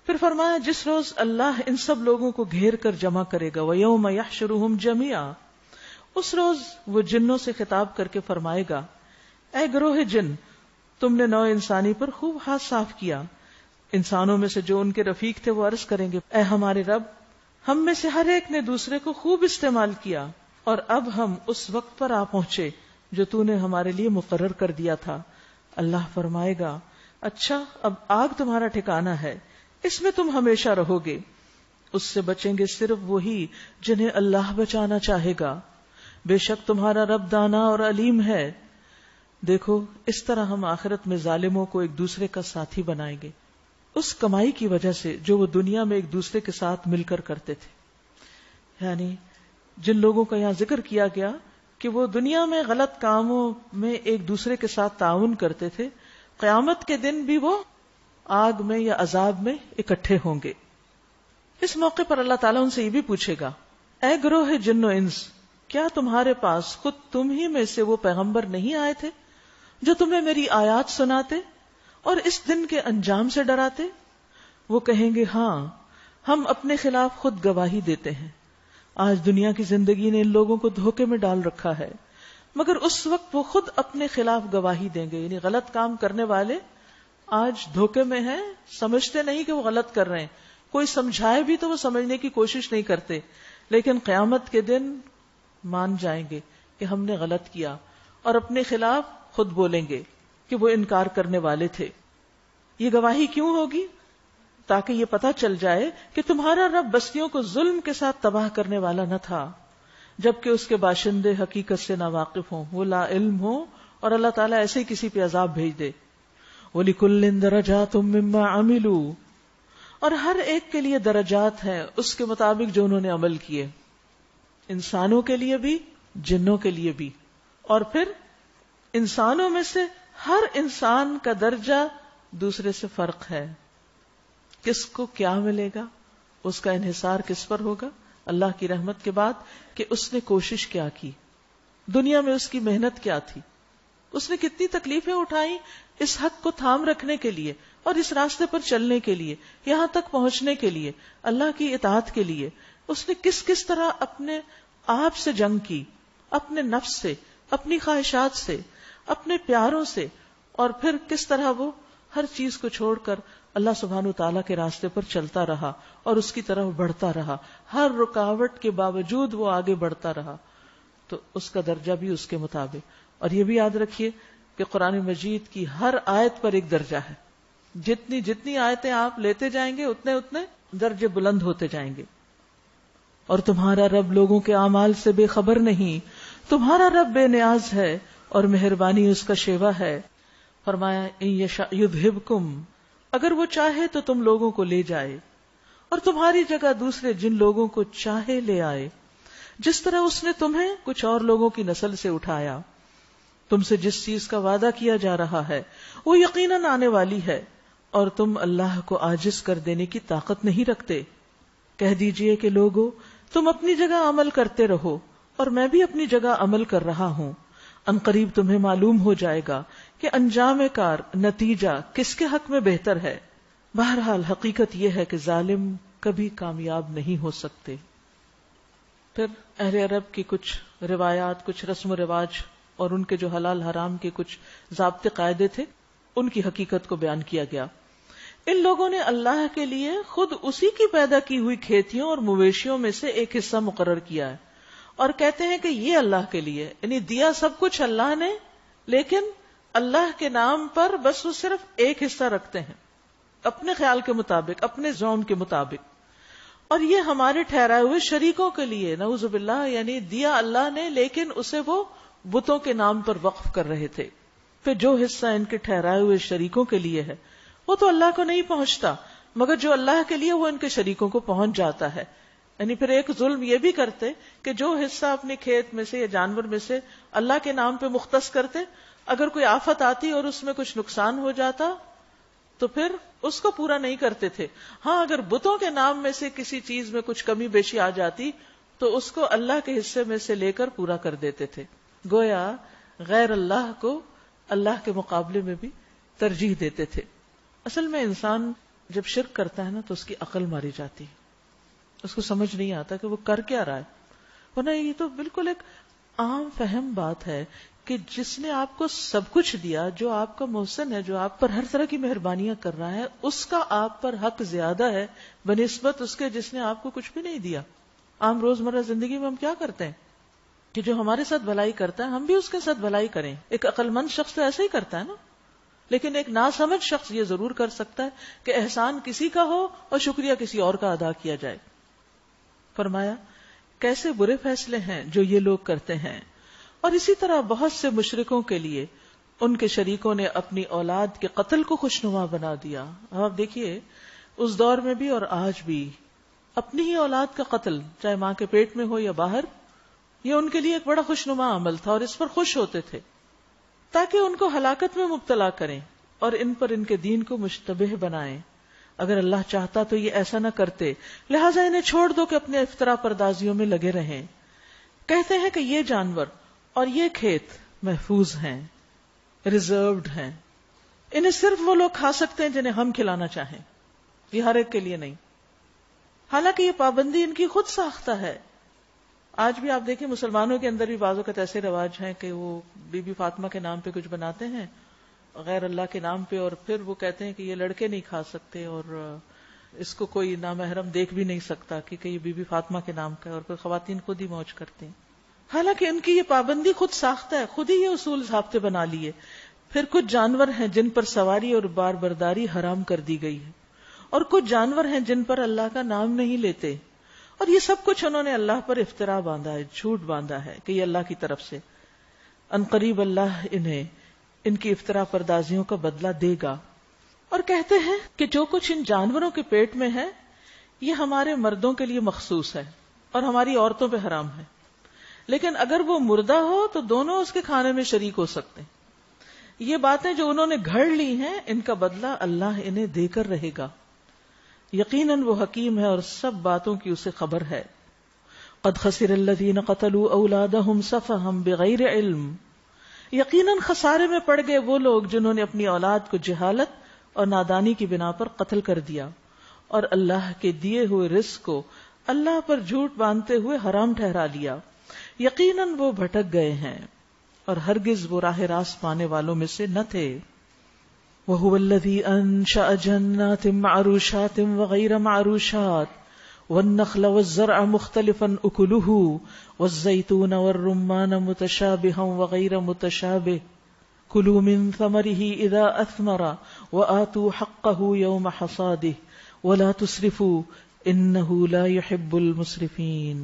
پھر فرمایا جس روز اللہ ان سب لوگوں کو گھیر کر جمع کرے گا وَيَوْمَ يَحْشُرُهُمْ جَمِيعًا، اس روز وہ جنوں سے خطاب کر کے فرمائے گا اے گروہ جن، تم نے نوع انسانی پر خوب ہاتھ صاف کیا۔ انسانوں میں سے جو ان کے رفیق تھے وہ عرض کریں گے اے ہمارے رب، ہم میں سے ہر ایک نے دوسرے کو خوب استعمال کیا اور اب ہم اس وقت پر آ پہنچے جو تو نے ہمارے لیے مقرر کر دیا تھا۔ اللہ فرمائے گا اچھا اب آگ تمہارا ٹھکانہ ہے، اس میں تم ہمیشہ رہو گے، اس سے بچیں گے صرف وہی جنہیں اللہ بچانا چاہے گا، بے شک تمہارا رب دانا اور علیم ہے۔ دیکھو اس طرح ہم آخرت میں ظالموں کو ایک دوسرے کا ساتھی بنائیں گے، اس کمائی کی وجہ سے جو وہ دنیا میں ایک دوسرے کے ساتھ مل کر کرتے تھے۔ یعنی جن لوگوں کا یہاں ذکر کیا گیا کہ وہ دنیا میں غلط کاموں میں ایک دوسرے کے ساتھ تعاون کرتے تھے، قیامت کے دن بھی وہ آگ میں یا عذاب میں اکٹھے ہوں گے۔ اس موقع پر اللہ تعالیٰ ان سے یہ بھی پوچھے گا اے گروہ جن و انس، کیا تمہارے پاس خود تم ہی میں سے وہ پیغمبر نہیں آئے تھے جو تمہیں میری آیات سناتے اور اس دن کے انجام سے ڈراتے؟ وہ کہیں گے ہاں، ہم اپنے خلاف خود گواہی دیتے ہیں، آج دنیا کی زندگی نے ان لوگوں کو دھوکے میں ڈال رکھا ہے، مگر اس وقت وہ خود اپنے خلاف گواہی دیں گے۔ یعنی غلط کام کرنے والے آج دھوکے میں ہیں، سمجھتے نہیں کہ وہ غلط کر رہے ہیں، کوئی سمجھائے بھی تو وہ سمجھنے کی کوشش نہیں کرتے، لیکن قیامت کے دن مان جائیں گے کہ ہم نے غلط کیا اور اپنے خلاف خود بولیں گے کہ وہ انکار کرنے والے تھے۔ یہ گواہی کیوں ہوگی؟ تاکہ یہ پتہ چل جائے کہ تمہارا رب بستیوں کو ظلم کے ساتھ تباہ کرنے والا نہ تھا، جبکہ اس کے باشندے حقیقت سے ناواقف ہوں، وہ لا علم ہوں اور اللہ تعالیٰ ایسے ہی کسی پہ عذاب بھیج دے۔ وَلِكُلٍّ دَرَجَاتٌ مِّمَّا عَمِلُوا، اور ہر ایک کے لیے درجات ہیں اس کے مطابق جو انہوں نے عمل کیے، انسانوں کے لیے بھی جنوں کے لیے بھی۔ اور پھر انسانوں میں سے ہر انسان کا درجہ دوسرے سے فرق ہے، کس کو کیا ملے گا، اس کا انحصار کس پر ہوگا؟ اللہ کی رحمت کے بعد کہ اس نے کوشش کیا کی، دنیا میں اس کی محنت کیا تھی، اس نے کتنی تکلیفیں اٹھائیں اس حق کو تھام رکھنے کے لیے اور اس راستے پر چلنے کے لیے، یہاں تک پہنچنے کے لیے، اللہ کی اطاعت کے لیے۔ اس نے کس کس طرح اپنے آپ سے جنگ کی، اپنے نفس سے، اپنی خواہشات سے، اپنے پیاروں سے، اور پھر کس طرح وہ ہر چیز کو چھوڑ کر اللہ سبحانہ وتعالیٰ کے راستے پر چلتا رہا اور اس کی طرف بڑھتا رہا، ہر رکاوٹ کے باوجود وہ آگے بڑھتا رہا، تو اس کا درجہ بھی اس کے مطابق۔ اور یہ بھی یاد رکھیے کہ قرآن مجید کی ہر آیت پر ایک درجہ ہے، جتنی جتنی آیتیں آپ لیتے جائیں گے اتنے اتنے درجے بلند ہوتے جائیں گے۔ اور تمہارا رب لوگوں کے اعمال سے بے خبر نہیں، تمہارا رب بے نیاز ہے اور مہربانی اس کا شیوا ہے۔ فرمایا ان یشاء یذھبکم، اگر وہ چاہے تو تم لوگوں کو لے جائے اور تمہاری جگہ دوسرے جن لوگوں کو چاہے لے آئے، جس طرح اس نے تمہیں کچھ اور لوگوں کی نسل سے اٹھایا۔ تم سے جس چیز کا وعدہ کیا جا رہا ہے وہ یقیناً آنے والی ہے، اور تم اللہ کو عاجز کر دینے کی طاقت نہیں رکھتے۔ کہہ دیجئے کہ لوگو تم اپنی جگہ عمل کرتے رہو اور میں بھی اپنی جگہ عمل کر رہا ہوں، ان قریب تمہیں معلوم ہو جائے گا کہ انجام کار، نتیجہ کس کے حق میں بہتر ہے۔ بہرحال حقیقت یہ ہے کہ ظالم کبھی کامیاب نہیں ہو سکتے۔ پھر اہل عرب کی کچھ روایات، کچھ رسم و رواج اور ان کے جو حلال حرام کے کچھ ضابطے قاعدے تھے، ان کی حقیقت کو بیان کیا گیا۔ ان لوگوں نے اللہ کے لیے خود اسی کی پیدا کی ہوئی کھیتیوں اور مویشیوں میں سے ایک حصہ مقرر کیا ہے اور کہتے ہیں کہ یہ اللہ کے لیے، یعنی دیا سب کچھ اللہ نے، لیکن اللہ کے نام پر بس وہ صرف ایک حصہ رکھتے ہیں اپنے خیال کے مطابق، اپنے ذوق کے مطابق۔ اور یہ ہمارے ٹھہرائے ہوئے شریکوں کے لیے، نعوذ باللہ، یعنی دیا اللہ نے لیکن اسے وہ بتوں کے نام پر وقف کر رہے تھے۔ پھر جو حصہ ان کے ٹھہرائے ہوئے شریکوں کے لیے ہے وہ تو اللہ کو نہیں پہنچتا، مگر جو اللہ کے لیے وہ ان کے شریکوں کو پہنچ جاتا ہے۔ یعنی پھر ایک ظلم یہ بھی کرتے کہ جو حصہ اپنے کھیت میں سے یا جانور میں سے اللہ کے نام پہ مختص کرتے، اگر کوئی آفت آتی اور اس میں کچھ نقصان ہو جاتا تو پھر اس کو پورا نہیں کرتے تھے۔ ہاں اگر بتوں کے نام میں سے کسی چیز میں کچھ کمی بیشی آ جاتی تو اس کو اللہ کے حصے میں سے لے کر پورا کر دیتے تھے۔ گویا غیر اللہ کو اللہ کے مقابلے میں بھی ترجیح دیتے تھے۔ اصل میں انسان جب شرک کرتا ہے نا تو اس کی عقل ماری جاتی ہے، اس کو سمجھ نہیں آتا کہ وہ کر کیا رہا ہے، ورنہ یہ تو بالکل ایک عام فہم بات ہے کہ جس نے آپ کو سب کچھ دیا، جو آپ کا محسن ہے، جو آپ پر ہر طرح کی مہربانیاں کر رہا ہے، اس کا آپ پر حق زیادہ ہے بنسبت اس کے جس نے آپ کو کچھ بھی نہیں دیا۔ عام روزمرہ زندگی میں ہم کیا کرتے ہیں کہ جو ہمارے ساتھ بھلائی کرتا ہے ہم بھی اس کے ساتھ بھلائی کریں۔ ایک عقل مند شخص تو ایسا ہی کرتا ہے نا، لیکن ایک ناسمجھ شخص یہ ضرور کر سکتا ہے کہ احسان کسی کا ہو اور شکریہ کسی اور کا ادا کیا جائے۔ فرمایا کیسے برے فیصلے ہیں جو یہ لوگ کرتے ہیں، اور اسی طرح بہت سے مشرکوں کے لیے ان کے شریکوں نے اپنی اولاد کے قتل کو خوشنما بنا دیا۔ اب آپ دیکھیے اس دور میں بھی اور آج بھی اپنی ہی اولاد کا قتل، چاہے ماں کے پیٹ میں ہو یا باہر، یہ ان کے لیے ایک بڑا خوشنما عمل تھا اور اس پر خوش ہوتے تھے تاکہ ان کو ہلاکت میں مبتلا کریں اور ان پر ان کے دین کو مشتبہ بنائیں۔ اگر اللہ چاہتا تو یہ ایسا نہ کرتے، لہٰذا انہیں چھوڑ دو کہ اپنے افترا پردازیوں میں لگے رہیں۔ کہتے ہیں کہ یہ جانور اور یہ کھیت محفوظ ہیں، ریزروڈ ہیں، انہیں صرف وہ لوگ کھا سکتے ہیں جنہیں ہم کھلانا چاہیں، یہ ہر ایک کے لیے نہیں۔ حالانکہ یہ پابندی ان کی خود ساختہ ہے۔ آج بھی آپ دیکھیں مسلمانوں کے اندر بھی بعض اوقات ایسے رواج ہیں کہ وہ بی بی فاطمہ کے نام پہ کچھ بناتے ہیں غیر اللہ کے نام پہ، اور پھر وہ کہتے ہیں کہ یہ لڑکے نہیں کھا سکتے اور اس کو کوئی نامحرم دیکھ بھی نہیں سکتا کیونکہ یہ بی بی فاطمہ کے نام کا ہے، اور پھر خواتین خود ہی موج کرتے ہیں۔ حالانکہ ان کی یہ پابندی خود ساختہ ہے، خود ہی یہ اصول ضابطے بنا لیے۔ پھر کچھ جانور ہیں جن پر سواری اور بار برداری حرام کر دی گئی ہے، اور کچھ جانور ہیں جن پر اللہ کا نام نہیں لیتے، اور یہ سب کچھ انہوں نے اللہ پر افترا باندھا ہے، جھوٹ باندھا ہے کہ یہ اللہ کی طرف سے۔ ان قریب اللہ انہیں ان کی افترا پردازیوں کا بدلہ دے گا۔ اور کہتے ہیں کہ جو کچھ ان جانوروں کے پیٹ میں ہے یہ ہمارے مردوں کے لیے مخصوص ہے اور ہماری عورتوں پہ حرام ہے، لیکن اگر وہ مردہ ہو تو دونوں اس کے کھانے میں شریک ہو سکتے ہیں۔ یہ باتیں جو انہوں نے گھڑ لی ہیں ان کا بدلہ اللہ انہیں دے کر رہے گا، یقیناً وہ حکیم ہے اور سب باتوں کی اسے خبر ہے۔ قد خسر الذین قتلوا اولادہم سفہا بغیر علم، یقیناً خسارے میں پڑ گئے وہ لوگ جنہوں نے اپنی اولاد کو جہالت اور نادانی کی بنا پر قتل کر دیا، اور اللہ کے دیے ہوئے رزق کو اللہ پر جھوٹ باندھتے ہوئے حرام ٹھہرا لیا۔ یقیناً وہ بھٹک گئے ہیں اور ہرگز وہ راہ راست پانے والوں میں سے نہ تھے۔ وَهُوَ الَّذِي أَنشَأَ جَنَّاتٍ مَعْرُوشَاتٍ وَغَيْرَ مَعْرُوشَاتٍ وَالنَّخْلَ وَالزَّرْعَ مُخْتَلِفًا أُكُلُهُ وَالزَّيْتُونَ وَالرُّمَّانَ مُتَشَابِهًا وَغَيْرَ مُتَشَابِهٍ كُلُوا مِن ثَمَرِهِ إِذَا أَثْمَرَ وَآتُوا حَقَّهُ يَوْمَ حَصَادِهِ وَلَا تُسْرِفُوا إِنَّهُ لَا يُحِبُّ الْمُسْرِفِينَ۔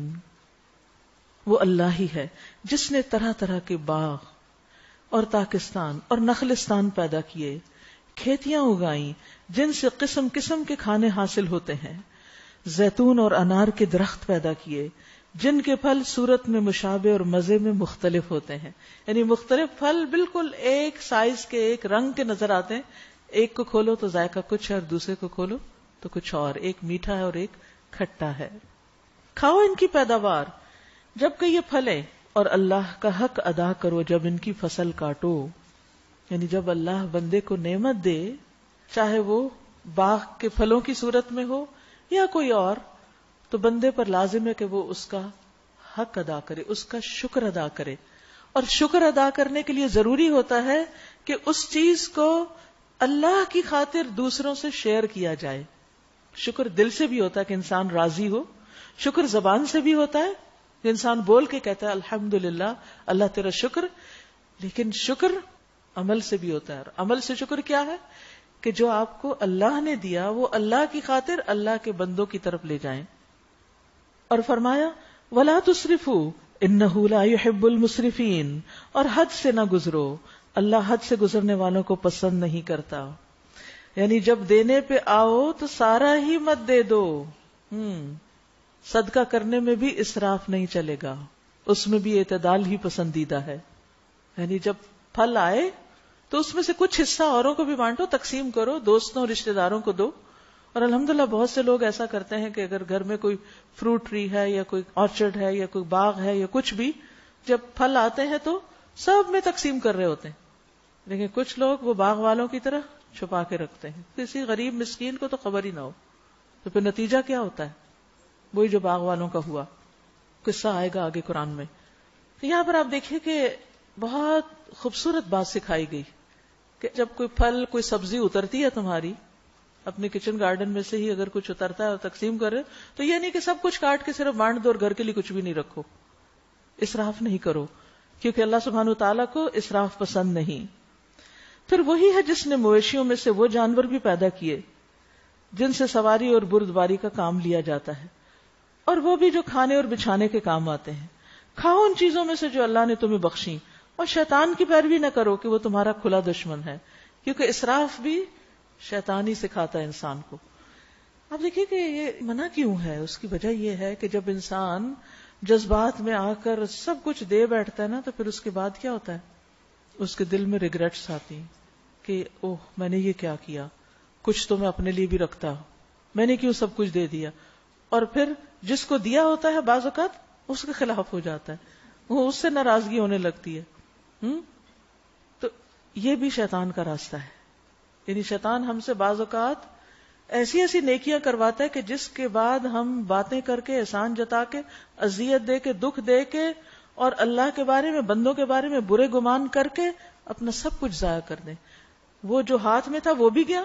وہ اللہ ہی ہے جس نے طرح طرح کے باغ اور تاکستان اور نخلستان پیدا کیے، کھیتیاں اگائیں جن سے قسم قسم کے کھانے حاصل ہوتے ہیں، زیتون اور انار کے درخت پیدا کیے جن کے پھل صورت میں مشابہ اور مزے میں مختلف ہوتے ہیں، یعنی مختلف پھل بالکل ایک سائز کے ایک رنگ کے نظر آتے ہیں، ایک کو کھولو تو ذائقہ کچھ ہے اور دوسرے کو کھولو تو کچھ اور، ایک میٹھا ہے اور ایک کھٹا ہے۔ کھاؤ ان کی پیداوار جب کہ یہ پھلے، اور اللہ کا حق ادا کرو جب ان کی فصل کاٹو، یعنی جب اللہ بندے کو نعمت دے، چاہے وہ باغ کے پھلوں کی صورت میں ہو یا کوئی اور، تو بندے پر لازم ہے کہ وہ اس کا حق ادا کرے، اس کا شکر ادا کرے، اور شکر ادا کرنے کے لیے ضروری ہوتا ہے کہ اس چیز کو اللہ کی خاطر دوسروں سے شیئر کیا جائے۔ شکر دل سے بھی ہوتا ہے کہ انسان راضی ہو، شکر زبان سے بھی ہوتا ہے کہ انسان بول کے کہتا ہے الحمدللہ اللہ تیرا شکر، لیکن شکر عمل سے بھی ہوتا ہے، اور عمل سے شکر کیا ہے کہ جو آپ کو اللہ نے دیا وہ اللہ کی خاطر اللہ کے بندوں کی طرف لے جائیں۔ اور فرمایا وَلَا تُسْرِفُوا إِنَّهُ لَا يُحِبُّ الْمُسْرِفِينَ، اور حد سے نہ گزرو، اللہ حد سے گزرنے والوں کو پسند نہیں کرتا۔ یعنی جب دینے پہ آؤ تو سارا ہی مت دے دو، صدقہ کرنے میں بھی اسراف نہیں چلے گا، اس میں بھی اعتدال ہی پسندیدہ ہے۔ یعنی جب پھل آئے تو اس میں سے کچھ حصہ اوروں کو بھی بانٹو، تقسیم کرو، دوستوں رشتہ داروں کو دو۔ اور الحمدللہ بہت سے لوگ ایسا کرتے ہیں کہ اگر گھر میں کوئی فروٹ ٹری ہے یا کوئی آرچرڈ ہے یا کوئی باغ ہے یا کچھ بھی، جب پھل آتے ہیں تو سب میں تقسیم کر رہے ہوتے ہیں، لیکن کچھ لوگ وہ باغ والوں کی طرح چھپا کے رکھتے ہیں. کسی غریب مسکین کو تو خبر ہی نہ ہو, تو پھر نتیجہ کیا ہوتا ہے؟ وہی جو باغ والوں کا ہوا. قصہ آئے گا آگے قرآن میں. تو یہاں پر آپ دیکھیے کہ بہت خوبصورت بات سکھائی گئی کہ جب کوئی پھل کوئی سبزی اترتی ہے تمہاری اپنے کچن گارڈن میں سے ہی, اگر کچھ اترتا ہے اور تقسیم کرے, تو یہ نہیں کہ سب کچھ کاٹ کے صرف بانٹ دو اور گھر کے لیے کچھ بھی نہیں رکھو. اسراف نہیں کرو, کیونکہ اللہ سبحانہ وتعالیٰ کو اسراف پسند نہیں. پھر وہی ہے جس نے مویشیوں میں سے وہ جانور بھی پیدا کیے جن سے سواری اور بردباری کا کام لیا جاتا ہے, اور وہ بھی جو کھانے اور بچھانے کے کام آتے ہیں. کھاؤ ان چیزوں میں سے جو اللہ نے تمہیں بخشیں, اور شیطان کی پیروی نہ کرو کہ وہ تمہارا کھلا دشمن ہے, کیونکہ اسراف بھی شیطان ہی سکھاتا ہے انسان کو. اب دیکھیے کہ یہ منع کیوں ہے, اس کی وجہ یہ ہے کہ جب انسان جذبات میں آ کر سب کچھ دے بیٹھتا ہے نا, تو پھر اس کے بعد کیا ہوتا ہے, اس کے دل میں ریگریٹس آتی ہیں کہ اوہ میں نے یہ کیا کیا, کچھ تو میں اپنے لیے بھی رکھتا ہوں, میں نے کیوں سب کچھ دے دیا. اور پھر جس کو دیا ہوتا ہے بعض اوقات اس کے خلاف ہو جاتا ہے, وہ اس سے ناراضگی ہونے لگتی ہے. تو یہ بھی شیطان کا راستہ ہے. یعنی شیطان ہم سے بعض اوقات ایسی ایسی نیکیاں کرواتا ہے کہ جس کے بعد ہم باتیں کر کے, احسان جتا کے, اذیت دے کے, دکھ دے کے, اور اللہ کے بارے میں, بندوں کے بارے میں برے گمان کر کے اپنا سب کچھ ضائع کر دیں. وہ جو ہاتھ میں تھا وہ بھی گیا,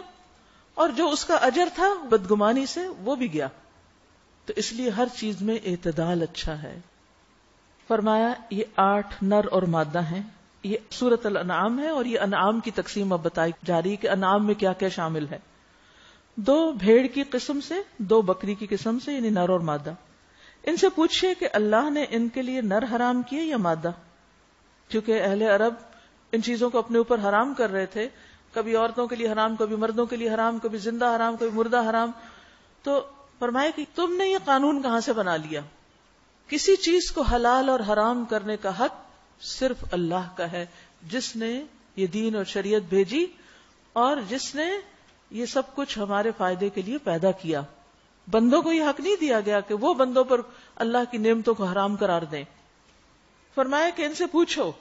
اور جو اس کا اجر تھا بدگمانی سے وہ بھی گیا. تو اس لیے ہر چیز میں اعتدال اچھا ہے. فرمایا یہ 8 نر اور مادہ ہیں. یہ سورۃ الانعام ہے, اور یہ انعام کی تقسیم اب بتائی جا رہی کہ انعام میں کیا کیا شامل ہے. 2 بھیڑ کی قسم سے, 2 بکری کی قسم سے, یعنی نر اور مادہ. ان سے پوچھئے کہ اللہ نے ان کے لیے نر حرام کیے یا مادہ, کیونکہ اہل عرب ان چیزوں کو اپنے اوپر حرام کر رہے تھے. کبھی عورتوں کے لیے حرام, کبھی مردوں کے لیے حرام, کبھی زندہ حرام, کبھی مردہ حرام. تو فرمائے کہ تم نے یہ قانون کہاں سے بنا لیا؟ کسی چیز کو حلال اور حرام کرنے کا حق صرف اللہ کا ہے, جس نے یہ دین اور شریعت بھیجی, اور جس نے یہ سب کچھ ہمارے فائدے کے لیے پیدا کیا. بندوں کو یہ حق نہیں دیا گیا کہ وہ بندوں پر اللہ کی نعمتوں کو حرام قرار دیں. فرمایا کہ ان سے پوچھو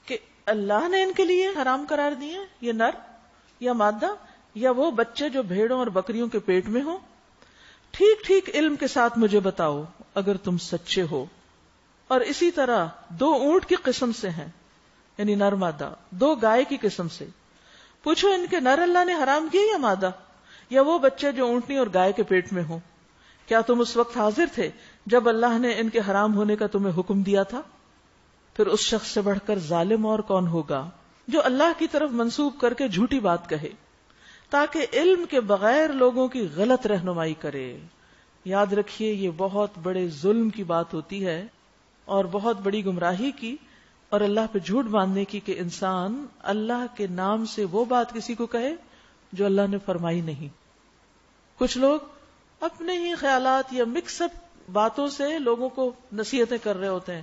کہ اللہ نے ان کے لیے حرام قرار دیے یہ نر یا مادہ, یا وہ بچے جو بھیڑوں اور بکریوں کے پیٹ میں ہوں؟ ٹھیک ٹھیک علم کے ساتھ مجھے بتاؤ اگر تم سچے ہو. اور اسی طرح 2 اونٹ کی قسم سے ہیں, یعنی نر مادہ. 2 گائے کی قسم سے. پوچھو ان کے نر اللہ نے حرام کیے یا مادہ, یا وہ بچے جو اونٹنی اور گائے کے پیٹ میں ہوں؟ کیا تم اس وقت حاضر تھے جب اللہ نے ان کے حرام ہونے کا تمہیں حکم دیا تھا؟ پھر اس شخص سے بڑھ کر ظالم اور کون ہوگا جو اللہ کی طرف منسوب کر کے جھوٹی بات کہے تاکہ علم کے بغیر لوگوں کی غلط رہنمائی کرے. یاد رکھیے یہ بہت بڑے ظلم کی بات ہوتی ہے اور بہت بڑی گمراہی کی اور اللہ پہ جھوٹ باندھنے کی کہ انسان اللہ کے نام سے وہ بات کسی کو کہے جو اللہ نے فرمائی نہیں. کچھ لوگ اپنے ہی خیالات یا مکس اپ باتوں سے لوگوں کو نصیحتیں کر رہے ہوتے ہیں.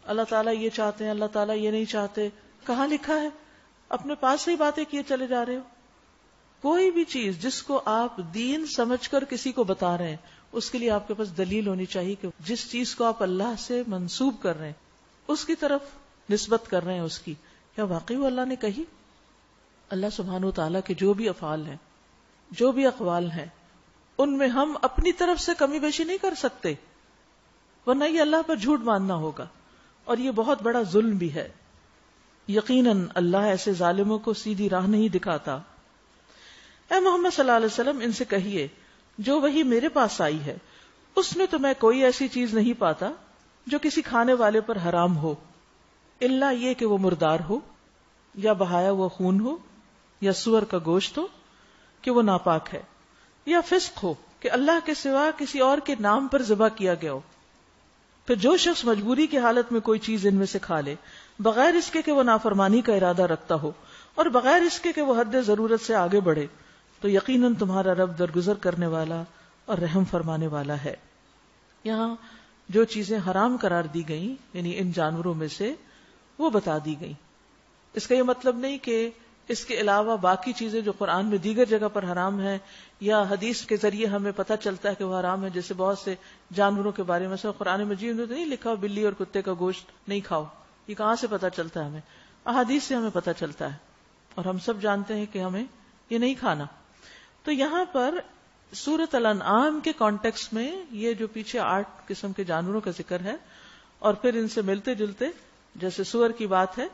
اللہ تعالیٰ یہ چاہتے ہیں, اللہ تعالیٰ یہ نہیں چاہتے. کہاں لکھا ہے؟ اپنے پاس سے ہی باتیں کیے چلے جا رہے ہو. کوئی بھی چیز جس کو آپ دین سمجھ کر کسی کو بتا رہے ہیں, اس کے لیے آپ کے پاس دلیل ہونی چاہیے کہ جس چیز کو آپ اللہ سے منسوب کر رہے ہیں, اس کی طرف نسبت کر رہے ہیں, اس کی کیا واقعی وہ اللہ نے کہی؟ اللہ سبحانہ و تعالیٰ کے جو بھی افعال ہیں, جو بھی اقوال ہیں, ان میں ہم اپنی طرف سے کمی بیشی نہیں کر سکتے, ورنہ یہ اللہ پر جھوٹ ماننا ہوگا, اور یہ بہت بڑا ظلم بھی ہے. یقیناً اللہ ایسے ظالموں کو سیدھی راہ نہیں دکھاتا. اے محمد صلی اللہ علیہ وسلم ان سے کہیے جو وحی میرے پاس آئی ہے اس میں تو میں کوئی ایسی چیز نہیں پاتا جو کسی کھانے والے پر حرام ہو, الا یہ کہ وہ مردار ہو, یا بہایا ہوا خون ہو, یا سور کا گوشت ہو کہ وہ ناپاک ہے, یا فسق ہو کہ اللہ کے سوا کسی اور کے نام پر ذبح کیا گیا ہو. پھر جو شخص مجبوری کی حالت میں کوئی چیز ان میں سے کھا لے بغیر اس کے کہ وہ نافرمانی کا ارادہ رکھتا ہو اور بغیر اس کے کہ وہ حد ضرورت سے آگے بڑھے, تو یقیناً تمہارا رب درگزر کرنے والا اور رحم فرمانے والا ہے. یہاں جو چیزیں حرام قرار دی گئیں یعنی ان جانوروں میں سے وہ بتا دی گئیں. اس کا یہ مطلب نہیں کہ اس کے علاوہ باقی چیزیں جو قرآن میں دیگر جگہ پر حرام ہیں یا حدیث کے ذریعے ہمیں پتہ چلتا ہے کہ وہ حرام ہے, جیسے بہت سے جانوروں کے بارے میں قرآن مجید میں تو نہیں لکھا بلی اور کتے کا گوشت نہیں کھاؤ. یہ کہاں سے پتہ چلتا ہے؟ ہمیں احادیث سے ہمیں پتہ چلتا ہے, اور ہم سب جانتے ہیں کہ ہمیں یہ نہیں کھانا. تو یہاں پر سورۃ الانعام کے کانٹیکسٹ میں یہ جو پیچھے 8 قسم کے جانوروں کا ذکر ہے اور پھر ان سے ملتے جلتے جیسے سور کی بات ہے،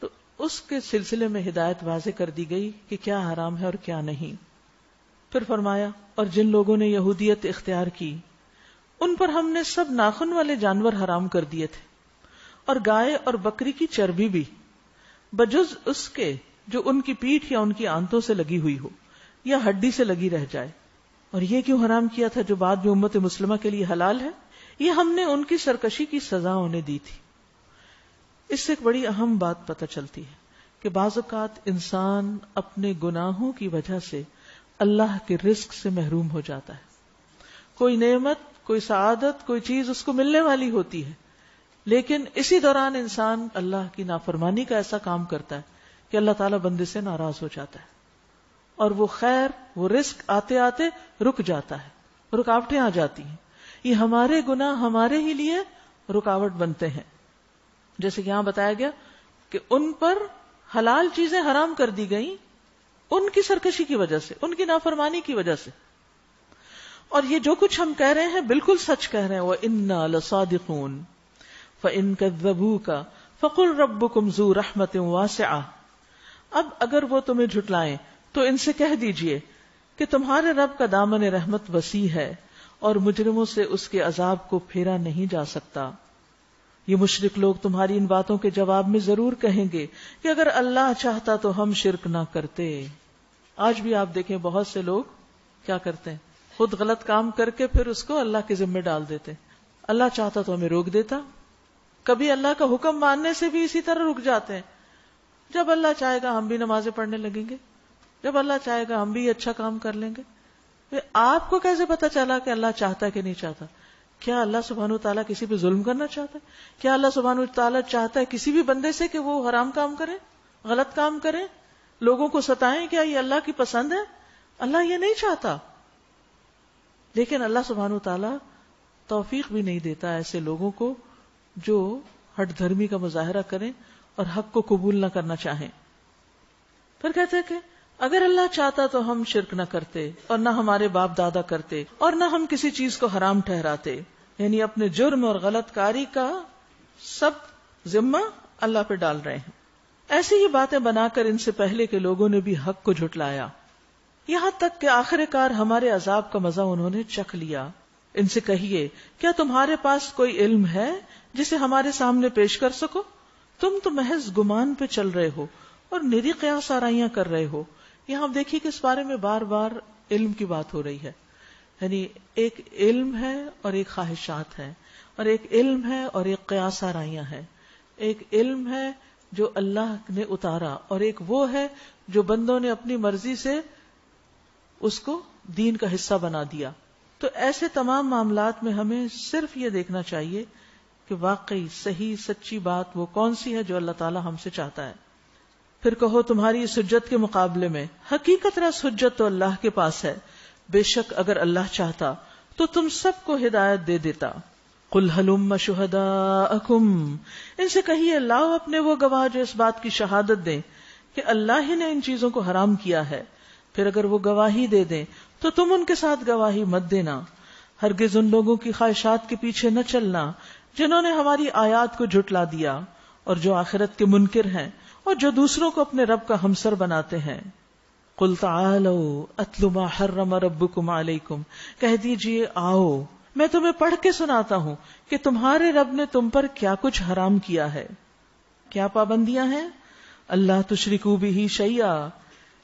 تو اس کے سلسلے میں ہدایت واضح کر دی گئی کہ کیا حرام ہے اور کیا نہیں. پھر فرمایا اور جن لوگوں نے یہودیت اختیار کی ان پر ہم نے سب ناخن والے جانور حرام کر دیے تھے، اور گائے اور بکری کی چربی بھی، بجز اس کے جو ان کی پیٹھ یا ان کی آنتوں سے لگی ہوئی ہو یا ہڈی سے لگی رہ جائے. اور یہ کیوں حرام کیا تھا جو بعد میں امت مسلمہ کے لیے حلال ہے؟ یہ ہم نے ان کی سرکشی کی سزا انہیں دی تھی. اس سے ایک بڑی اہم بات پتہ چلتی ہے کہ بعض اوقات انسان اپنے گناہوں کی وجہ سے اللہ کے رزق سے محروم ہو جاتا ہے. کوئی نعمت، کوئی سعادت، کوئی چیز اس کو ملنے والی ہوتی ہے، لیکن اسی دوران انسان اللہ کی نافرمانی کا ایسا کام کرتا ہے کہ اللہ تعالیٰ بندے سے ناراض ہو جاتا ہے، اور وہ خیر، وہ رزق آتے آتے رک جاتا ہے، رکاوٹیں آ جاتی ہیں. یہ ہمارے گناہ ہمارے ہی لیے رکاوٹ بنتے ہیں. جیسے کہ یہاں بتایا گیا کہ ان پر حلال چیزیں حرام کر دی گئیں ان کی سرکشی کی وجہ سے، ان کی نافرمانی کی وجہ سے. اور یہ جو کچھ ہم کہہ رہے ہیں بالکل سچ کہہ رہے ہیں. وَإِنَّا لَصَادِقُونَ فَإِن كَذَّبُوكَ فَقُلْ رَبُّكُمْ ذُو رَحْمَةٍ وَاسِعَةٍ. اب اگر وہ تمہیں جھٹلائیں تو ان سے کہہ دیجئے کہ تمہارے رب کا دامن رحمت وسیع ہے اور مجرموں سے اس کے عذاب کو پھیرا نہیں جا سکتا. یہ مشرک لوگ تمہاری ان باتوں کے جواب میں ضرور کہیں گے کہ اگر اللہ چاہتا تو ہم شرک نہ کرتے. آج بھی آپ دیکھیں بہت سے لوگ کیا کرتے ہیں، خود غلط کام کر کے پھر اس کو اللہ کے ذمہ ڈال دیتے. اللہ چاہتا تو ہمیں روک دیتا. کبھی اللہ کا حکم ماننے سے بھی اسی طرح رک جاتے ہیں. جب اللہ چاہے گا ہم بھی نمازیں پڑھنے لگیں گے، جب اللہ چاہے گا ہم بھی اچھا کام کر لیں گے. آپ کو کیسے پتا چلا کہ اللہ چاہتا ہے کہ نہیں چاہتا؟ کیا اللہ سبحانہ وتعالیٰ کسی پہ ظلم کرنا چاہتا ہے؟ کیا اللہ سبحانہ وتعالیٰ چاہتا ہے کسی بھی بندے سے کہ وہ حرام کام کرے، غلط کام کرے، لوگوں کو ستائیں؟ کیا یہ اللہ کی پسند ہے؟ اللہ یہ نہیں چاہتا. لیکن اللہ سبحانہ وتعالیٰ توفیق بھی نہیں دیتا ایسے لوگوں کو جو ہٹ دھرمی کا مظاہرہ کریں اور حق کو قبول نہ کرنا چاہیں. پھر کہتے ہیں کہ اگر اللہ چاہتا تو ہم شرک نہ کرتے اور نہ ہمارے باپ دادا کرتے اور نہ ہم کسی چیز کو حرام ٹھہراتے. یعنی اپنے جرم اور غلط کاری کا سب ذمہ اللہ پہ ڈال رہے ہیں. ایسی ہی باتیں بنا کر ان سے پہلے کے لوگوں نے بھی حق کو جھٹلایا، یہاں تک کہ آخر کار ہمارے عذاب کا مزہ انہوں نے چکھ لیا. ان سے کہیے کیا تمہارے پاس کوئی علم ہے جسے ہمارے سامنے پیش کر سکو؟ تم تو محض گمان پہ چل رہے ہو اور نری قیاس آرائیاں کر رہے ہو. یہاں آپ دیکھیے کہ اس بارے میں بار بار علم کی بات ہو رہی ہے. یعنی ایک علم ہے اور ایک خواہشات ہے، اور ایک علم ہے اور ایک قیاس آرائیاں ہے. ایک علم ہے جو اللہ نے اتارا اور ایک وہ ہے جو بندوں نے اپنی مرضی سے اس کو دین کا حصہ بنا دیا. تو ایسے تمام معاملات میں ہمیں صرف یہ دیکھنا چاہیے کہ واقعی صحیح سچی بات وہ کون سی ہے جو اللہ تعالی ہم سے چاہتا ہے. پھر کہو تمہاری اس حجت کے مقابلے میں حقیقت رس حجت تو اللہ کے پاس ہے. بے شک اگر اللہ چاہتا تو تم سب کو ہدایت دے دیتا. قل ہلم شہداءکم، ان سے کہیے لاؤ اپنے وہ گواہ جو اس بات کی شہادت دیں کہ اللہ ہی نے ان چیزوں کو حرام کیا ہے. پھر اگر وہ گواہی دے دیں تو تم ان کے ساتھ گواہی مت دینا. ہرگز ان لوگوں کی خواہشات کے پیچھے نہ چلنا جنہوں نے ہماری آیات کو جھٹلا دیا اور جو آخرت کے منکر ہیں اور جو دوسروں کو اپنے رب کا ہمسر بناتے ہیں. قل تعالوا اتل ما حرم ربکم علیکم، کہہ دیجئے آؤ میں تمہیں پڑھ کے سناتا ہوں کہ تمہارے رب نے تم پر کیا کچھ حرام کیا ہے. کیا پابندیاں ہیں؟ اللہ تشرکوا بہ شیئا،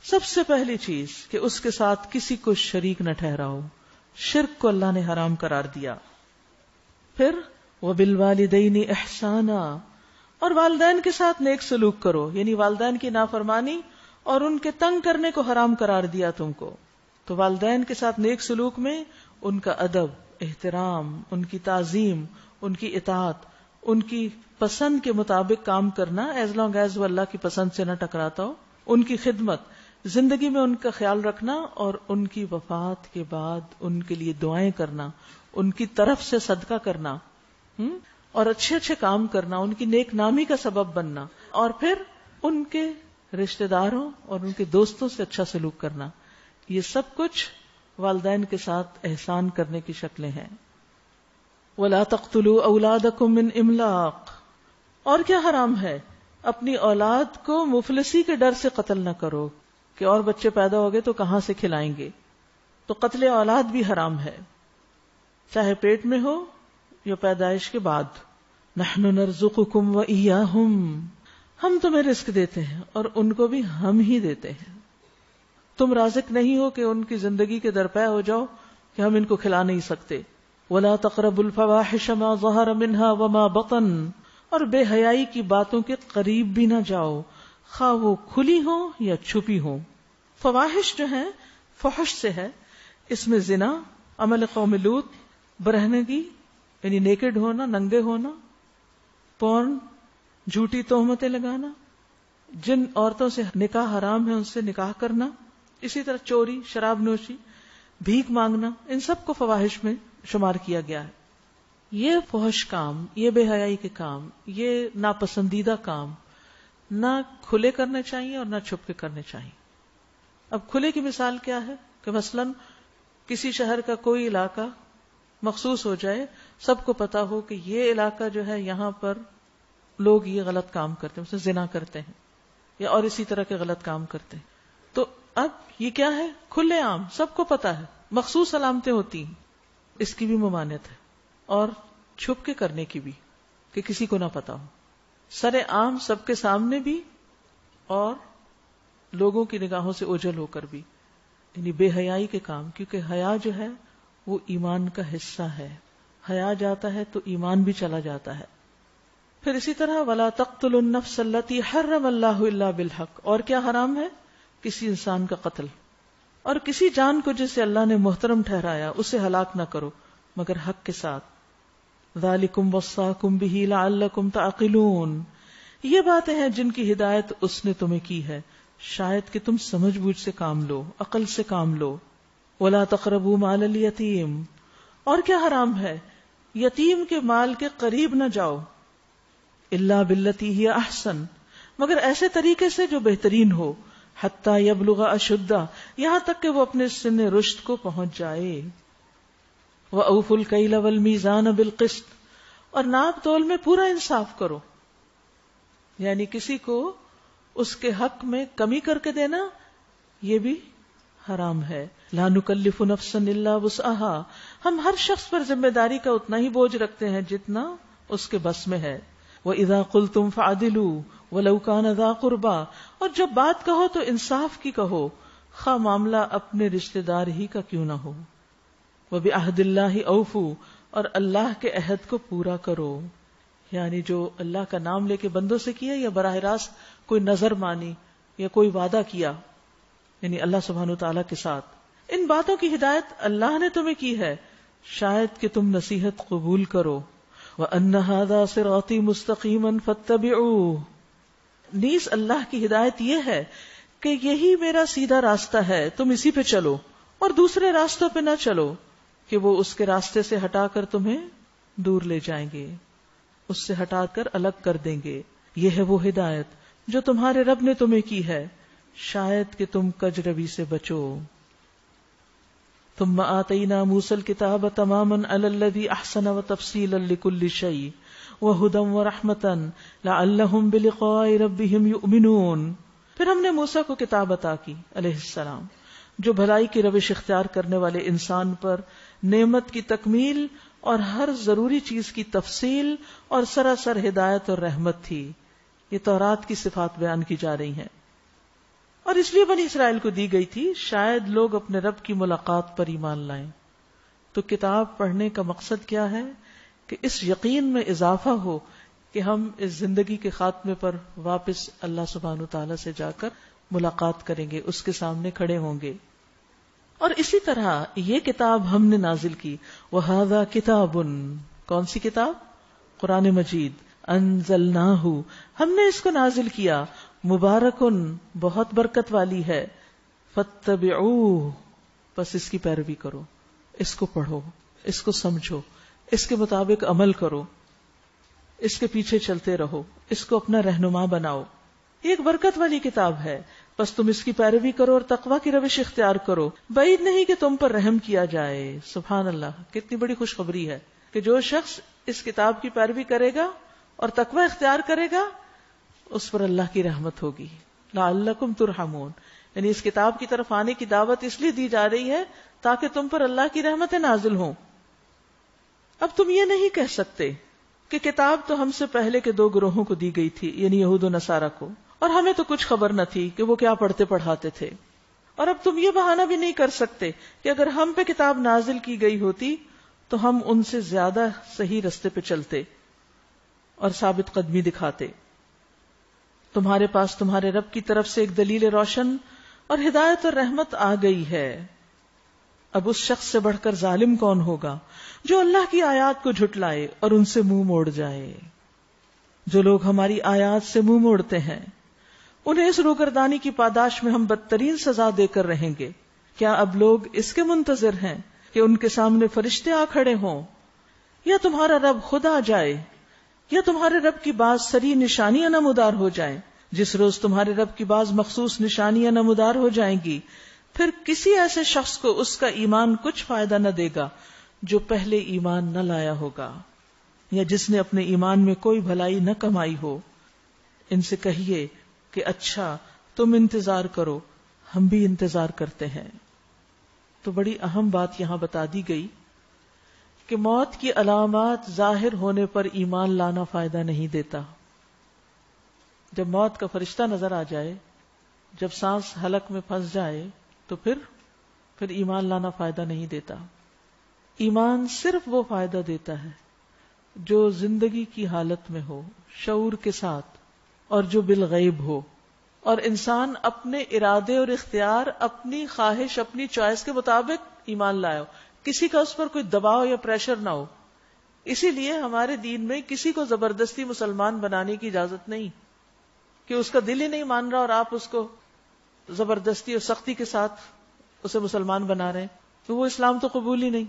سب سے پہلی چیز کہ اس کے ساتھ کسی کو شریک نہ ٹھہراؤ. شرک کو اللہ نے حرام قرار دیا. پھر وبالوالدین احسانا، اور والدین کے ساتھ نیک سلوک کرو. یعنی والدین کی نافرمانی اور ان کے تنگ کرنے کو حرام قرار دیا تم کو. تو والدین کے ساتھ نیک سلوک میں ان کا ادب، احترام، ان کی تعظیم، ان کی اطاعت، ان کی پسند کے مطابق کام کرنا ایز لانگ ایز وہ اللہ کی پسند سے نہ ٹکراتا ہو. ان کی خدمت، زندگی میں ان کا خیال رکھنا اور ان کی وفات کے بعد ان کے لیے دعائیں کرنا، ان کی طرف سے صدقہ کرنا اور اچھے اچھے کام کرنا، ان کی نیک نامی کا سبب بننا. اور پھر ان کے رشتہ داروں اور ان کے دوستوں سے اچھا سلوک کرنا، یہ سب کچھ والدین کے ساتھ احسان کرنے کی شکلیں ہیں۔ وَلَا تَقْتُلُوا أَوْلَادَكُمْ مِنْ إِمْلَاقٍ، اور کیا حرام ہے؟ اپنی اولاد کو مفلسی کے ڈر سے قتل نہ کرو کہ اور بچے پیدا ہو گئے تو کہاں سے کھلائیں گے۔ تو قتل اولاد بھی حرام ہے، چاہے پیٹ میں ہو یا پیدائش کے بعد۔ نحن نرزقکم وإیاہم، ہم تمہیں رزق دیتے ہیں اور ان کو بھی ہم ہی دیتے ہیں۔ تم رازق نہیں ہو کہ ان کی زندگی کے درپے ہو جاؤ کہ ہم ان کو کھلا نہیں سکتے۔ ولا تقربوا الفواحش ما ظہر منها وما بطن، اور بے حیائی کی باتوں کے قریب بھی نہ جاؤ، خواہ وہ کھلی ہو یا چھپی ہو۔ فواحش جو ہے فحش سے ہے، اس میں زنا، عمل قوم لوط، برہنگی یعنی نیکڈ ہونا، ننگے ہونا، پورن، جھوٹی تہمتیں لگانا، جن عورتوں سے نکاح حرام ہے ان سے نکاح کرنا، اسی طرح چوری، شراب نوشی، بھیک مانگنا، ان سب کو فواحش میں شمار کیا گیا ہے۔ یہ فحش کام، یہ بے حیائی کے کام، یہ ناپسندیدہ کام نہ کھلے کرنے چاہیے اور نہ چھپ کے کرنے چاہیے۔ اب کھلے کی مثال کیا ہے کہ مثلاً کسی شہر کا کوئی علاقہ مخصوص ہو جائے، سب کو پتا ہو کہ یہ علاقہ جو ہے یہاں پر لوگ یہ غلط کام کرتے ہیں، اسے زنا کرتے ہیں یا اور اسی طرح کے غلط کام کرتے ہیں، تو اب یہ کیا ہے؟ کھلے عام، سب کو پتا ہے، مخصوص علامتیں ہوتی ہیں، اس کی بھی ممانعت ہے، اور چھپ کے کرنے کی بھی کہ کسی کو نہ پتا ہو، سر عام سب کے سامنے بھی اور لوگوں کی نگاہوں سے اوجھل ہو کر بھی، یعنی بے حیائی کے کام، کیونکہ حیا جو ہے وہ ایمان کا حصہ ہے، حیا جاتا ہے تو ایمان بھی چلا جاتا ہے۔ پھر اسی طرح وَلَا تَقْتُلُوا النَّفْسَ الَّتِي حَرَّمَ اللَّهُ إِلَّا بِالْحَقِّ، اور کیا حرام ہے؟ کسی انسان کا قتل، اور کسی جان کو جسے اللہ نے محترم ٹھہرایا اسے ہلاک نہ کرو مگر حق کے ساتھ۔ ذَلِكُمْ وَصَّاكُمْ بِهِ لَعَلَّكُمْ تَعْقِلُونَ، یہ باتیں ہیں جن کی ہدایت اس نے تمہیں کی ہے شاید کہ تم سمجھ بوجھ سے کام لو، عقل سے کام لو۔ وَلَا تَقْرَبُوا مَالَ الْيَتِيمِ، اور کیا حرام ہے؟ یتیم کے مال کے قریب نہ جاؤ، إِلَّا بِالَّتِي هِيَ أَحْسَنُ، مگر ایسے طریقے سے جو بہترین ہو، حَتَّى يَبْلُغَ أَشُدَّهُ، یہاں تک کہ وہ اپنے سن رشد کو پہنچ جائے۔ وَأَوْفُوا الْكَيْلَ وَالْمِيزَانَ بِالْقِسْطِ، اور ناپ تول میں پورا انصاف کرو، یعنی کسی کو اس کے حق میں کمی کر کے دینا یہ بھی حرام ہے۔ لا نکلف نفسا الا وسعها، ہم ہر شخص پر ذمہ داری کا اتنا ہی بوجھ رکھتے ہیں جتنا اس کے بس میں ہے۔ وَإِذَا قُلْتُمْ فَعَدِلُوا وَلَوْ كَانَ ذَا قُرْبَى، اور جب بات کہو تو انصاف کی کہو، خواہ معاملہ اپنے رشتہ دار ہی کا کیوں نہ ہو۔ وَبِعَهْدِ اللَّهِ أَوْفُوا، اور اللہ کے عہد کو پورا کرو، یعنی جو اللہ کا نام لے کے بندوں سے کیا یا براہ راست کوئی نظر مانی یا کوئی وعدہ کیا، یعنی اللہ سبحانہ وتعالیٰ کے ساتھ، ان باتوں کی ہدایت اللہ نے تمہیں کی ہے شاید کہ تم نصیحت قبول کرو۔ وَأَنَّ هَذَا صِرَاطِي مُسْتَقِيمًا فَاتَّبِعُوهُ، نیز اللہ کی ہدایت یہ ہے کہ یہی میرا سیدھا راستہ ہے، تم اسی پہ چلو اور دوسرے راستوں پہ نہ چلو کہ وہ اس کے راستے سے ہٹا کر تمہیں دور لے جائیں گے، اس سے ہٹا کر الگ کر دیں گے۔ یہ ہے وہ ہدایت جو تمہارے رب نے تمہیں کی ہے شاید کہ تم کج روی سے بچو۔ ثم آتینا موسیٰ الکتاب تماما علی الذی احسن وتفصیلا لکل شیء وہدی ورحمتا لعلہم بلقاء ربہم یؤمنون، پھر ہم نے موسیٰ کو کتاب عطا کی علیہ السلام جو بھلائی کی روش اختیار کرنے والے انسان پر نعمت کی تکمیل اور ہر ضروری چیز کی تفصیل اور سراسر ہدایت اور رحمت تھی۔ یہ تورات کی صفات بیان کی جا رہی ہیں، اور اس لیے بنی اسرائیل کو دی گئی تھی شاید لوگ اپنے رب کی ملاقات پر ایمان لائیں۔ تو کتاب پڑھنے کا مقصد کیا ہے کہ اس یقین میں اضافہ ہو کہ ہم اس زندگی کے خاتمے پر واپس اللہ سبحانہ وتعالی سے جا کر ملاقات کریں گے، اس کے سامنے کھڑے ہوں گے۔ اور اسی طرح یہ کتاب ہم نے نازل کی، وَهَذَا كِتَابٌ، کون سی کتاب؟ قرآن مجید، انزلناہ، ہم نے اس کو نازل کیا، مبارکن، بہت برکت والی ہے، فاتبعوہ، بس اس کی پیروی کرو، اس کو پڑھو، اس کو سمجھو، اس کے مطابق عمل کرو، اس کے پیچھے چلتے رہو، اس کو اپنا رہنما بناؤ۔ یہ ایک برکت والی کتاب ہے، بس تم اس کی پیروی کرو اور تقوی کی روش اختیار کرو، بعید نہیں کہ تم پر رحم کیا جائے۔ سبحان اللہ، کتنی بڑی خوشخبری ہے کہ جو شخص اس کتاب کی پیروی کرے گا اور تقوی اختیار کرے گا اس پر اللہ کی رحمت ہوگی۔ لعلکم ترحمون، یعنی اس کتاب کی طرف آنے کی دعوت اس لیے دی جا رہی ہے تاکہ تم پر اللہ کی رحمتیں نازل ہوں۔ اب تم یہ نہیں کہہ سکتے کہ کتاب تو ہم سے پہلے کے 2 گروہوں کو دی گئی تھی، یعنی یہود و نصارہ کو، اور ہمیں تو کچھ خبر نہ تھی کہ وہ کیا پڑھتے پڑھاتے تھے۔ اور اب تم یہ بہانہ بھی نہیں کر سکتے کہ اگر ہم پہ کتاب نازل کی گئی ہوتی تو ہم ان سے زیادہ صحیح رستے پہ چلتے اور ثابت قدمی دکھاتے۔ تمہارے پاس تمہارے رب کی طرف سے ایک دلیل روشن اور ہدایت اور رحمت آ گئی ہے۔ اب اس شخص سے بڑھ کر ظالم کون ہوگا جو اللہ کی آیات کو جھٹلائے اور ان سے منہ موڑ جائے۔ جو لوگ ہماری آیات سے منہ موڑتے ہیں انہیں اس روگردانی کی پاداش میں ہم بدترین سزا دے کر رہیں گے۔ کیا اب لوگ اس کے منتظر ہیں کہ ان کے سامنے فرشتے آ کھڑے ہوں، یا تمہارا رب خود آ جائے، یا تمہارے رب کی بعض سری نشانیاں نمودار ہو جائیں؟ جس روز تمہارے رب کی بعض مخصوص نشانیاں نمودار ہو جائیں گی، پھر کسی ایسے شخص کو اس کا ایمان کچھ فائدہ نہ دے گا جو پہلے ایمان نہ لایا ہوگا، یا جس نے اپنے ایمان میں کوئی بھلائی نہ کمائی ہو۔ ان سے کہیے کہ اچھا تم انتظار کرو، ہم بھی انتظار کرتے ہیں۔ تو بڑی اہم بات یہاں بتا دی گئی کہ موت کی علامات ظاہر ہونے پر ایمان لانا فائدہ نہیں دیتا۔ جب موت کا فرشتہ نظر آ جائے، جب سانس حلق میں پھنس جائے تو پھر ایمان لانا فائدہ نہیں دیتا۔ ایمان صرف وہ فائدہ دیتا ہے جو زندگی کی حالت میں ہو، شعور کے ساتھ، اور جو بالغیب ہو، اور انسان اپنے ارادے اور اختیار، اپنی خواہش، اپنی چوائس کے مطابق ایمان لائے ہو، کسی کا اس پر کوئی دباؤ یا پریشر نہ ہو۔ اسی لیے ہمارے دین میں کسی کو زبردستی مسلمان بنانے کی اجازت نہیں کہ اس کا دل ہی نہیں مان رہا اور آپ اس کو زبردستی اور سختی کے ساتھ اسے مسلمان بنا رہے ہیں، تو وہ اسلام تو قبول ہی نہیں۔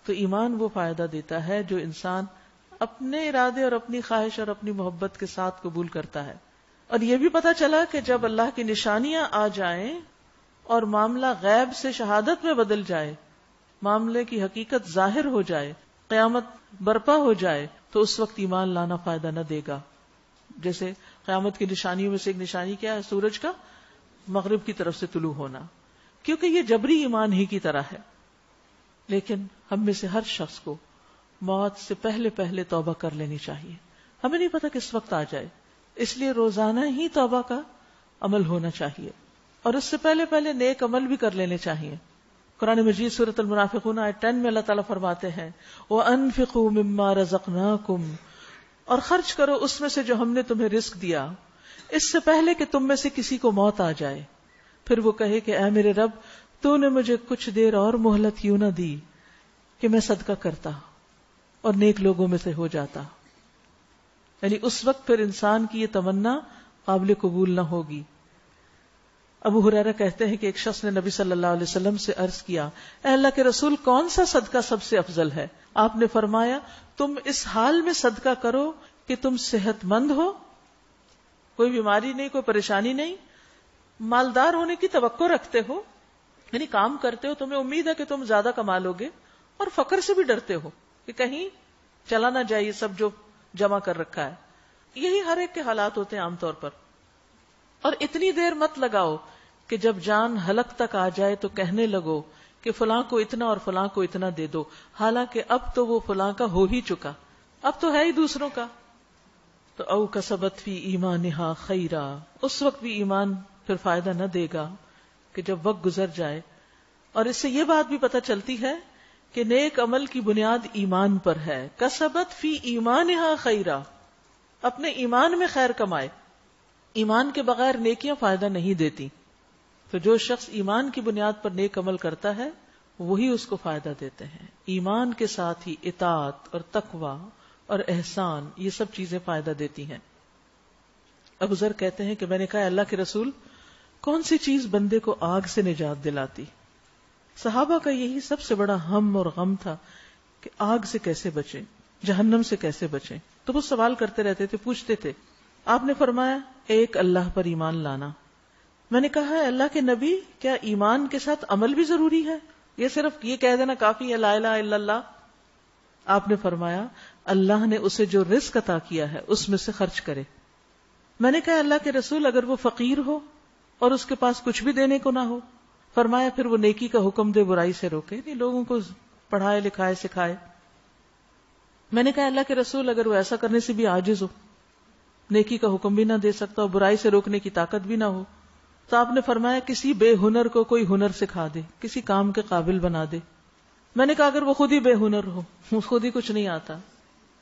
تو ایمان وہ فائدہ دیتا ہے جو انسان اپنے ارادے اور اپنی خواہش اور اپنی محبت کے ساتھ قبول کرتا ہے۔ اور یہ بھی پتا چلا کہ جب اللہ کی نشانیاں آ جائیں اور معاملہ غیب سے شہادت میں بدل جائے، معاملے کی حقیقت ظاہر ہو جائے، قیامت برپا ہو جائے، تو اس وقت ایمان لانا فائدہ نہ دے گا۔ جیسے قیامت کی نشانیوں میں سے ایک نشانی کیا ہے؟ سورج کا مغرب کی طرف سے طلوع ہونا، کیونکہ یہ جبری ایمان ہی کی طرح ہے۔ لیکن ہم میں سے ہر شخص کو موت سے پہلے توبہ کر لینی چاہیے۔ ہمیں نہیں پتا کس وقت آ جائے، اس لیے روزانہ ہی توبہ کا عمل ہونا چاہیے، اور اس سے پہلے نیک عمل بھی کر لینے چاہیے۔ قرآن مجید سورۃ المنافقون آیت 10 میں اللہ تعالیٰ فرماتے ہیں وَأَنفِقُوا مِمَّا رَزَقْنَاكُمْ، اور خرچ کرو اس میں سے جو ہم نے تمہیں رزق دیا، اس سے پہلے کہ تم میں سے کسی کو موت آ جائے، پھر وہ کہے کہ اے میرے رب تو نے مجھے کچھ دیر اور مہلت کیوں نہ دی کہ میں صدقہ کرتا اور نیک لوگوں میں سے ہو جاتا۔ یعنی اس وقت پھر انسان کی یہ تمنا قابل قبول نہ ہوگی۔ ابو ہریرہ کہتے ہیں کہ ایک شخص نے نبی صلی اللہ علیہ وسلم سے عرض کیا، اے اللہ کے رسول، کون سا صدقہ سب سے افضل ہے؟ آپ نے فرمایا، تم اس حال میں صدقہ کرو کہ تم صحت مند ہو، کوئی بیماری نہیں، کوئی پریشانی نہیں، مالدار ہونے کی توقع رکھتے ہو، یعنی کام کرتے ہو، تمہیں امید ہے کہ تم زیادہ کما لو گے، اور فقر سے بھی ڈرتے ہو کہ کہیں چلا نہ جائے یہ سب جو جمع کر رکھا ہے۔ یہی ہر ایک کے حالات ہوتے ہیں عام طور پر۔ اور اتنی دیر مت لگاؤ کہ جب جان حلق تک آ جائے تو کہنے لگو کہ فلاں کو اتنا اور فلاں کو اتنا دے دو، حالانکہ اب تو وہ فلاں کا ہو ہی چکا، اب تو ہے ہی دوسروں کا۔ تو او کسبت فی ایمانہا خیرا، اس وقت بھی ایمان پھر فائدہ نہ دے گا کہ جب وقت گزر جائے۔ اور اس سے یہ بات بھی پتہ چلتی ہے کہ نیک عمل کی بنیاد ایمان پر ہے۔ کسبت فی ایمانہا خیرا، اپنے ایمان میں خیر کمائے۔ ایمان کے بغیر نیکیاں فائدہ نہیں دیتی، تو جو شخص ایمان کی بنیاد پر نیک عمل کرتا ہے وہی اس کو فائدہ دیتے ہیں۔ ایمان کے ساتھ ہی اطاعت اور تقوی اور احسان، یہ سب چیزیں فائدہ دیتی ہیں۔ ابو ذر کہتے ہیں کہ میں نے کہا اللہ کے رسول، کون سی چیز بندے کو آگ سے نجات دلاتی؟ صحابہ کا یہی سب سے بڑا ہم اور غم تھا کہ آگ سے کیسے بچیں، جہنم سے کیسے بچیں۔ تو وہ سوال کرتے رہتے تھے، پوچھتے تھے۔ آپ نے فرمایا، ایک اللہ پر ایمان لانا. میں نے کہا ہے اللہ کے نبی کیا ایمان کے ساتھ عمل بھی ضروری ہے؟ یہ صرف یہ کہہ دینا کافی ہے لا الہ الا اللہ؟ آپ نے فرمایا اللہ نے اسے جو رزق عطا کیا ہے اس میں سے خرچ کرے. میں نے کہا اللہ کے رسول اگر وہ فقیر ہو اور اس کے پاس کچھ بھی دینے کو نہ ہو؟ فرمایا پھر وہ نیکی کا حکم دے برائی سے روکے، نہیں لوگوں کو پڑھائے لکھائے سکھائے. میں نے کہا اللہ کے رسول اگر وہ ایسا کرنے سے بھی عاجز ہو، نیکی کا حکم بھی نہ دے سکتا اور برائی سے روکنے کی طاقت بھی نہ ہو، تو آپ نے فرمایا کسی بے ہنر کو کوئی ہنر سکھا دے، کسی کام کے قابل بنا دے. میں نے کہا اگر وہ خود ہی بے ہنر ہو، خود ہی کچھ نہیں آتا،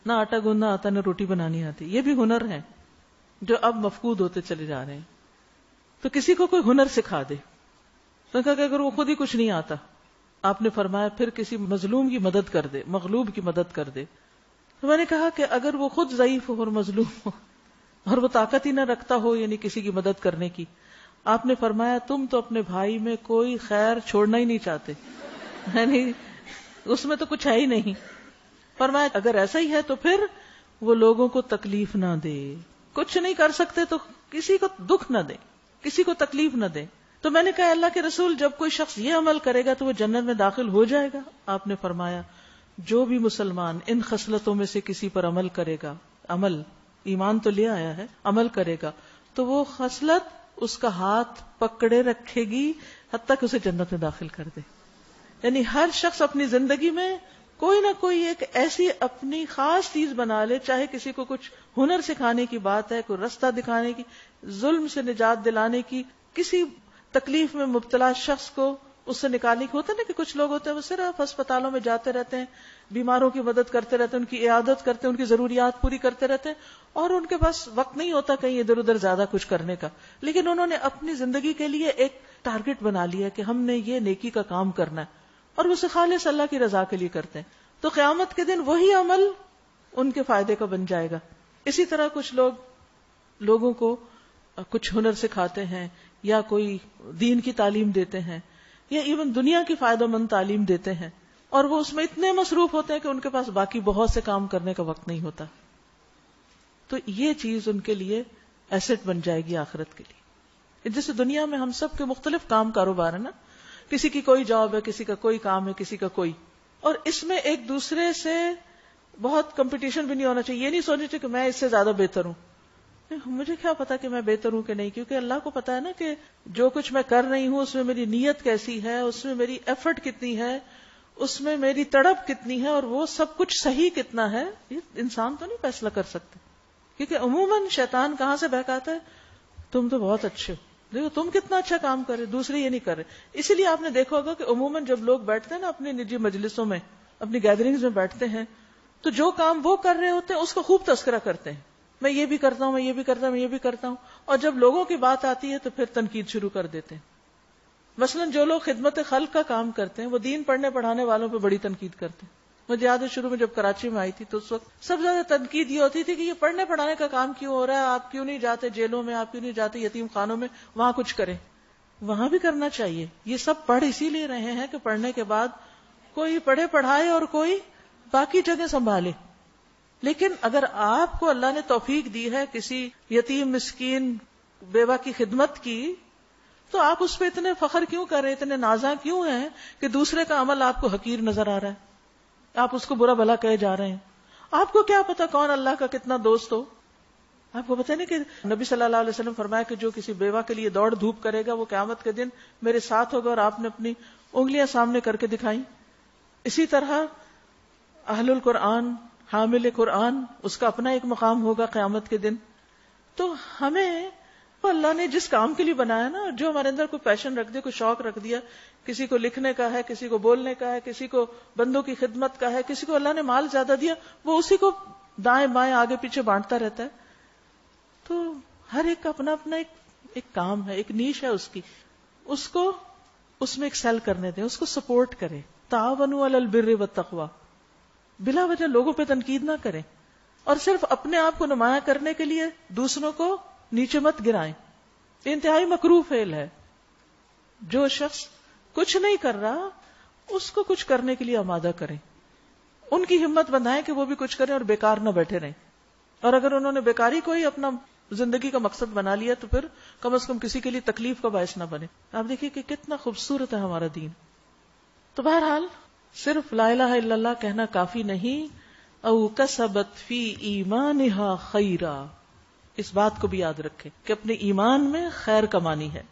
نہ آٹا گوندنا آتا نہ روٹی بنانی آتی، یہ بھی ہنر ہیں جو اب مفقود ہوتے چلے جا رہے ہیں، تو کسی کو کوئی ہنر سکھا دے. تو کہا کہ اگر وہ خود ہی کچھ نہیں آتا، آپ نے فرمایا پھر کسی مظلوم کی مدد کر دے، مغلوب کی مدد کر دے. تو میں نے کہا کہ اگر وہ خود ضعیف ہو اور مظلوم ہو اور وہ طاقت ہی نہ رکھتا ہو یعنی کسی کی مدد کرنے کی، آپ نے فرمایا تم تو اپنے بھائی میں کوئی خیر چھوڑنا ہی نہیں چاہتے، یعنی اس میں تو کچھ ہے ہی نہیں. فرمایا اگر ایسا ہی ہے تو پھر وہ لوگوں کو تکلیف نہ دے، کچھ نہیں کر سکتے تو کسی کو دکھ نہ دے، کسی کو تکلیف نہ دے. تو میں نے کہا اللہ کے رسول جب کوئی شخص یہ عمل کرے گا تو وہ جنت میں داخل ہو جائے گا؟ آپ نے فرمایا جو بھی مسلمان ان خصلتوں میں سے کسی پر عمل کرے گا، عمل ایمان تو لے آیا ہے، عمل کرے گا تو وہ خصلت اس کا ہاتھ پکڑے رکھے گی حتیٰ کہ اسے جنت میں داخل کر دے. یعنی ہر شخص اپنی زندگی میں کوئی نہ کوئی ایک ایسی اپنی خاص چیز بنا لے، چاہے کسی کو کچھ ہنر سکھانے کی بات ہے، کوئی رستہ دکھانے کی، ظلم سے نجات دلانے کی، کسی تکلیف میں مبتلا شخص کو اس سے نکالنے کی. ہوتا ہے نا کہ کچھ لوگ ہوتے ہیں وہ صرف اسپتالوں میں جاتے رہتے ہیں، بیماروں کی مدد کرتے رہتے ہیں، ان کی عیادت کرتے ہیں، ان کی ضروریات پوری کرتے رہتے ہیں، اور ان کے پاس وقت نہیں ہوتا کہیں ادھر ادھر زیادہ کچھ کرنے کا. لیکن انہوں نے اپنی زندگی کے لیے ایک ٹارگٹ بنا لیا کہ ہم نے یہ نیکی کا کام کرنا ہے، اور وہ خالص اللہ کی رضا کے لیے کرتے ہیں. تو قیامت کے دن وہی عمل ان کے فائدے کا بن جائے گا. اسی طرح کچھ لوگ لوگوں کو کچھ ہنر سکھاتے ہیں یا کوئی دین کی تعلیم دیتے ہیں یا ایون دنیا کی فائدہ مند تعلیم دیتے ہیں، اور وہ اس میں اتنے مصروف ہوتے ہیں کہ ان کے پاس باقی بہت سے کام کرنے کا وقت نہیں ہوتا. تو یہ چیز ان کے لیے ایسٹ بن جائے گی آخرت کے لیے. جیسے دنیا میں ہم سب کے مختلف کام کاروبار ہے نا، کسی کی کوئی جاب ہے، کسی کا کوئی کام ہے، کسی کا کوئی، اور اس میں ایک دوسرے سے بہت کمپٹیشن بھی نہیں ہونا چاہیے. یہ نہیں سوچنا چاہیے کہ میں اس سے زیادہ بہتر ہوں. مجھے کیا پتا کہ میں بہتر ہوں کہ نہیں، کیونکہ اللہ کو پتا ہے نا کہ جو کچھ میں کر رہی ہوں اس میں میری نیت کیسی ہے، اس میں میری ایفرٹ کتنی ہے، اس میں میری تڑپ کتنی ہے، اور وہ سب کچھ صحیح کتنا ہے. یہ انسان تو نہیں فیصلہ کر سکتے، کیونکہ عموماً شیطان کہاں سے بہکاتا ہے، تم تو بہت اچھے ہو، دیکھو تم کتنا اچھا کام کر رہے، دوسرے یہ نہیں کر رہے. اسی لیے آپ نے دیکھا ہوگا کہ عموماً جب لوگ بیٹھتے ہیں نا اپنی نجی مجلسوں میں، اپنی گیدرنگز میں بیٹھتے ہیں، تو جو کام وہ کر رہے ہوتے ہیں اس کو خوب تذکرہ کرتے ہیں، میں یہ بھی کرتا ہوں، میں یہ بھی کرتا ہوں، میں یہ بھی کرتا ہوں. اور جب لوگوں کی بات آتی ہے تو پھر تنقید شروع کر دیتے ہیں. مثلاً جو لوگ خدمت خلق کا کام کرتے ہیں وہ دین پڑھنے پڑھانے والوں پہ بڑی تنقید کرتے ہیں. مجھے یاد ہے شروع میں جب کراچی میں آئی تھی تو اس وقت سب سے زیادہ تنقید یہ ہوتی تھی کہ یہ پڑھنے پڑھانے کا کام کیوں ہو رہا ہے، آپ کیوں نہیں جاتے جیلوں میں، آپ کیوں نہیں جاتے یتیم خانوں میں، وہاں کچھ کریں. وہاں بھی کرنا چاہیے. یہ سب پڑھ اسی لیے رہے ہیں کہ پڑھنے کے بعد کوئی پڑھے پڑھائے اور کوئی باقی جگہ سنبھالے. لیکن اگر آپ کو اللہ نے توفیق دی ہے کسی یتیم مسکین بیوہ کی خدمت کی، تو آپ اس پہ اتنے فخر کیوں کر رہے ہیں، اتنے نازاں کیوں ہیں کہ دوسرے کا عمل آپ کو حقیر نظر آ رہا ہے، آپ اس کو برا بھلا کہے جا رہے ہیں. آپ کو کیا پتا کون اللہ کا کتنا دوست ہو. آپ کو پتا نہیں کہ نبی صلی اللہ علیہ وسلم فرمایا کہ جو کسی بیوہ کے لیے دوڑ دھوپ کرے گا وہ قیامت کے دن میرے ساتھ ہوگا، اور آپ نے اپنی انگلیاں سامنے کر کے دکھائیں. اسی طرح اہل القرآن، حامل قرآن، اس کا اپنا ایک مقام ہوگا قیامت کے دن. تو ہمیں اللہ نے جس کام کے لیے بنایا نا، جو ہمارے اندر کوئی پیشن رکھ دیا، کوئی شوق رکھ دیا، کسی کو لکھنے کا ہے، کسی کو بولنے کا ہے، کسی کو بندوں کی خدمت کا ہے، کسی کو اللہ نے مال زیادہ دیا، وہ اسی کو دائیں بائیں آگے پیچھے بانٹتا رہتا ہے. تو ہر ایک کا اپنا اپنا ایک کام ہے، ایک نیش ہے اس کی، اس کو اس میں ایکسل کرنے دیں، اس کو سپورٹ کریں. تعاونوا علی البر والتقوی، بلا وجہ لوگوں پہ تنقید نہ کریں، اور صرف اپنے آپ کو نمایاں کرنے کے لیے دوسروں کو نیچے مت گرائیں. انتہائی مکروہ فعل ہے. جو شخص کچھ نہیں کر رہا اس کو کچھ کرنے کے لیے آمادہ کریں، ان کی ہمت بندھائیں کہ وہ بھی کچھ کریں اور بیکار نہ بیٹھے رہیں. اور اگر انہوں نے بیکاری کو ہی اپنا زندگی کا مقصد بنا لیا تو پھر کم از کم کسی کے لیے تکلیف کا باعث نہ بنے. آپ دیکھیے کہ کتنا خوبصورت ہے ہمارا دین. تو بہرحال صرف لا الہ الا اللہ کہنا کافی نہیں. او کسبت فی ایمانہا خیرا، اس بات کو بھی یاد رکھے کہ اپنے ایمان میں خیر کمانی ہے.